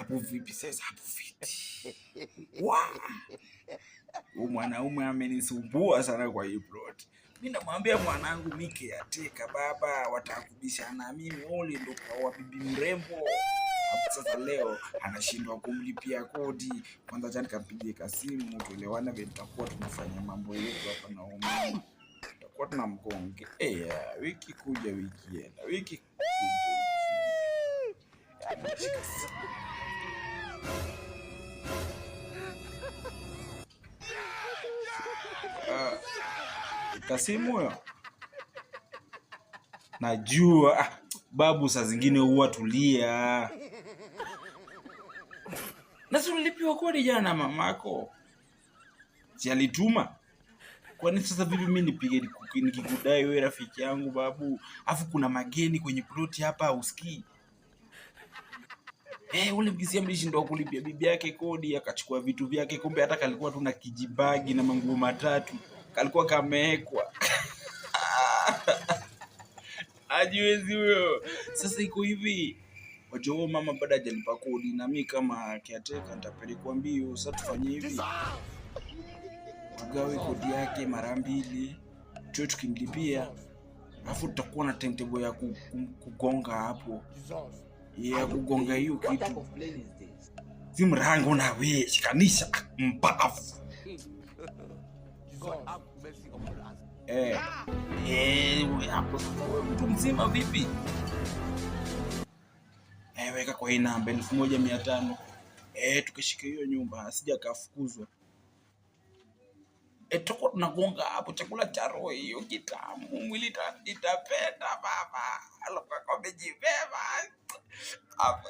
hapo vipi sasa hapo fiti. Wow. Mwanaume amenisumbua sana kwa hii plot. Mimi namwambia mwanangu Mike ateka baba watakubishana mimi ole ndo kwa bibi mrembo. Hapo sasa leo anashindwa kumlipia kodi. Kwanza jana nikampigia kasimu tuelewana vile tutakuwa tunafanya mambo yetu hapa na umma. Tutakuwa tunamgonge. Wiki kuja wiki enda. Wiki kuja wiki enda. Kasimu huyo najua babu saa zingine huwa tulia. Na si ulipiwa kodi jana mamako? Si alituma? Kwani sasa vipi mimi nipige nikikudai wewe rafiki yangu babu? Afu kuna mageni kwenye ploti hapa usikii? Ule mkisia mlishindwa kulipia bibi yake kodi akachukua vitu vyake, kumbe hata kalikuwa tu na kijibagi na manguo matatu. Kalikuwa kameekwa. Ajiwezi huyo. Sasa iko hivi. Wajua mama bado hajalipa kodi na mimi kama caretaker nitapelekwa mbio. Sasa tufanye hivi. Tugawe kodi yake mara 2. Tukimlipia. Alafu tutakuwa na timetable ya kugonga hapo. Kugonga hiyo kitu. Si mrango na wewe shikanisha mpafu. Hapo mtu mzima vipi? Weka kwa hii namba 1500. Tukishika hiyo nyumba asija kafukuzwa. Tutakuwa tunagonga hapo chakula cha roho hiyo kitamu. Mwili itapenda baba. Alikuwa amejibeba. Hapo